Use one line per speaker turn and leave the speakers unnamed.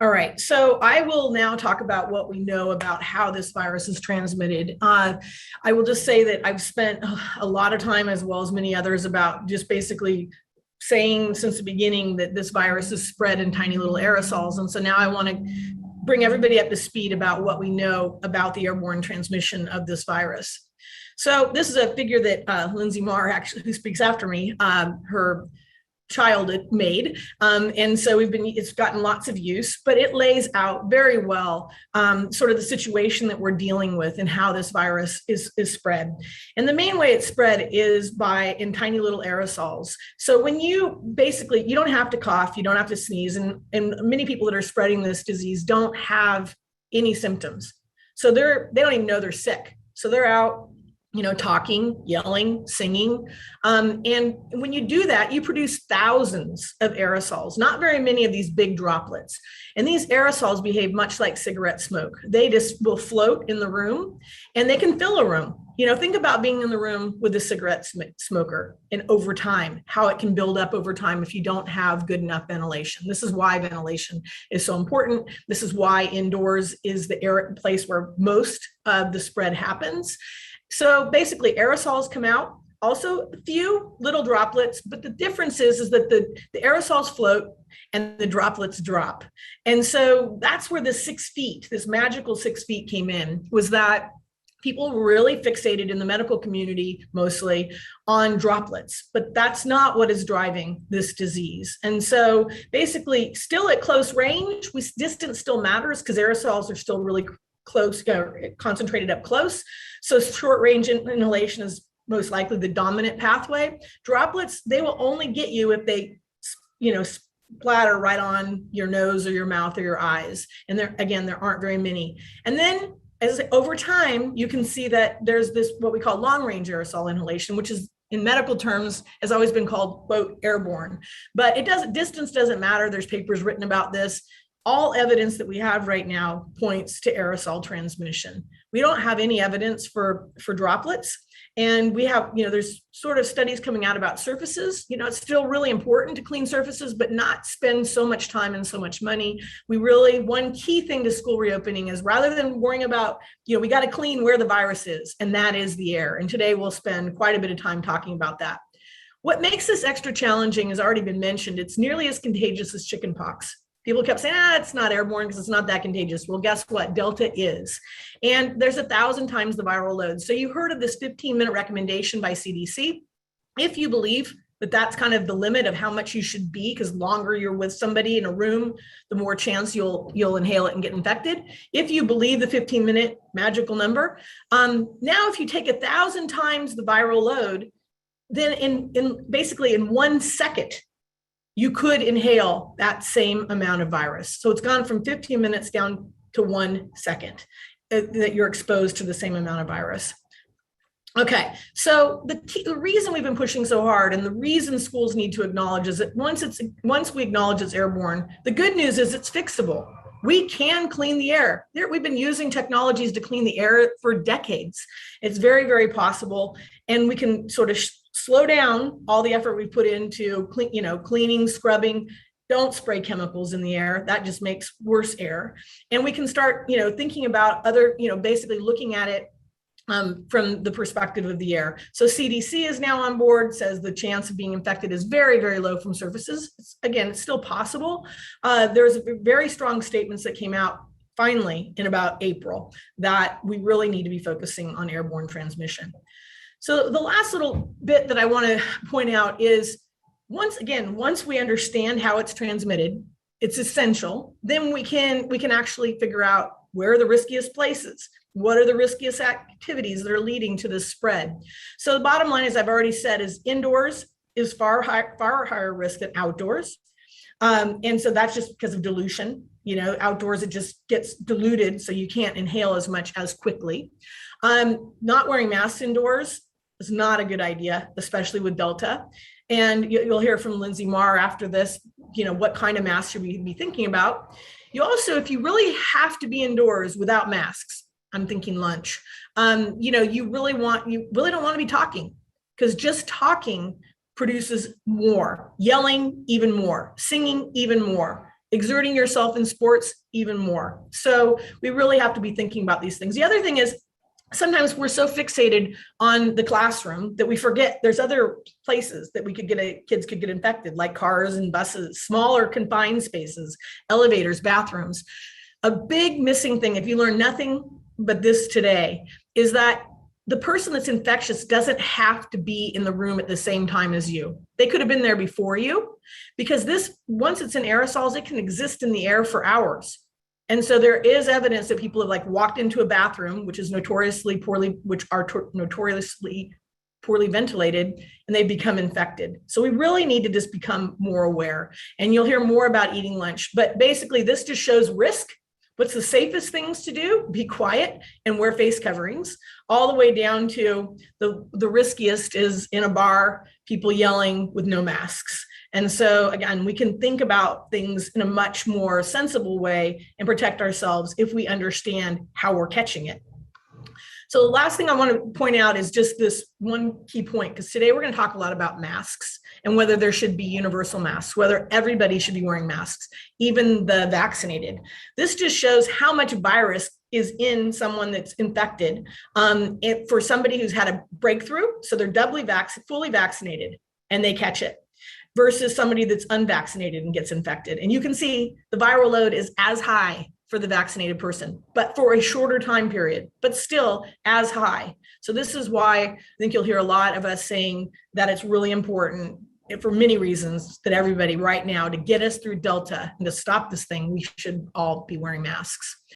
All right, so I will now talk about what we know about how this virus is transmitted. I will just say that I've spent a lot of time, as well as many others, about just basically saying since the beginning that this virus is spread in tiny little aerosols. And so now I want to bring everybody up to speed about what we know about the airborne transmission of this virus. So this is a figure that Lindsay Marr, actually, who speaks after me, her child it made. And so it's gotten lots of use, but it lays out very well sort of the situation that we're dealing with and how this virus is spread. And the main way it's spread is in tiny little aerosols. So when you don't have to cough, you don't have to sneeze, and many people that are spreading this disease don't have any symptoms. So they don't even know they're sick. So they're out, talking, yelling, singing. And when you do that, you produce thousands of aerosols, not very many of these big droplets. And these aerosols behave much like cigarette smoke. They just will float in the room and they can fill a room. Think about being in the room with a cigarette smoker and over time, how it can build up over time if you don't have good enough ventilation. This is why ventilation is so important. This is why indoors is the place where most of the spread happens. So basically aerosols come out, also a few little droplets, but the difference is that the aerosols float and the droplets drop. And so that's where the 6 feet, this magical 6 feet came in, was that people were really fixated in the medical community, mostly on droplets, but that's not what is driving this disease. And so basically still at close range, distance still matters because aerosols are still really close, concentrated up close. So short range inhalation is most likely the dominant pathway. Droplets, they will only get you if they, splatter right on your nose or your mouth or your eyes. And there aren't very many. And then over time, you can see that there's this, what we call long range aerosol inhalation, which is in medical terms has always been called, quote, airborne, but distance doesn't matter. There's papers written about this. All evidence that we have right now points to aerosol transmission. We don't have any evidence for droplets. And we have, there's sort of studies coming out about surfaces. It's still really important to clean surfaces, but not spend so much time and so much money. One key thing to school reopening is rather than worrying about, we got to clean where the virus is, and that is the air. And today we'll spend quite a bit of time talking about that. What makes this extra challenging has already been mentioned. It's nearly as contagious as chickenpox. People kept saying, it's not airborne because it's not that contagious. Well, guess what? Delta is. And there's 1,000 times the viral load. So you heard of this 15-minute recommendation by CDC. If you believe that that's kind of the limit of how much you should be, because longer you're with somebody in a room, the more chance you'll inhale it and get infected. If you believe the 15-minute magical number, now if you take 1,000 times the viral load, then in basically in 1 second, you could inhale that same amount of virus. So it's gone from 15 minutes down to 1 second that you're exposed to the same amount of virus. Okay, so the reason we've been pushing so hard and the reason schools need to acknowledge is that once we acknowledge it's airborne, the good news is it's fixable. We can clean the air. We've been using technologies to clean the air for decades. It's very, very possible. And we can sort of slow down all the effort we put into cleaning, scrubbing. Don't spray chemicals in the air. That just makes worse air. And we can start, thinking about other, basically looking at it from the perspective of the air. So CDC is now on board, says the chance of being infected is very, very low from surfaces. It's still possible. There's very strong statements that came out finally in about April that we really need to be focusing on airborne transmission. So the last little bit that I want to point out is once we understand how it's transmitted, it's essential, then we can actually figure out where are the riskiest places, what are the riskiest activities that are leading to this spread. So the bottom line, as I've already said, is indoors is far higher risk than outdoors. And so that's just because of dilution. Outdoors, it just gets diluted, so you can't inhale as much as quickly. Not wearing masks indoors is not a good idea, especially with Delta. And you'll hear from Lindsay Marr after this, what kind of masks should we be thinking about. You also, if you really have to be indoors without masks, I'm thinking lunch, you really don't want to be talking, because just talking produces more, yelling even more, singing even more. exerting yourself in sports, even more. So we really have to be thinking about these things. The other thing is, sometimes we're so fixated on the classroom that we forget there's other places that kids could get infected, like cars and buses, smaller confined spaces, elevators, bathrooms. A big missing thing, if you learn nothing but this today, is that the person that's infectious doesn't have to be in the room at the same time as you. They could have been there before you, because once it's in aerosols, it can exist in the air for hours. And so there is evidence that people have walked into a bathroom, which are notoriously poorly ventilated, and they become infected. So we really need to just become more aware. And you'll hear more about eating lunch. But basically, this just shows risk. What's the safest things to do? Be quiet and wear face coverings, all the way down to the riskiest is in a bar, people yelling with no masks. And so again, we can think about things in a much more sensible way and protect ourselves if we understand how we're catching it. So the last thing I want to point out is just this one key point, because today we're going to talk a lot about masks and whether there should be universal masks, whether everybody should be wearing masks, even the vaccinated. This just shows how much virus is in someone that's infected. For somebody who's had a breakthrough, so they're fully vaccinated and they catch it, versus somebody that's unvaccinated and gets infected. And you can see the viral load is as high for the vaccinated person, but for a shorter time period, but still as high. So this is why I think you'll hear a lot of us saying that it's really important, for many reasons, that everybody right now, to get us through Delta and to stop this thing, we should all be wearing masks.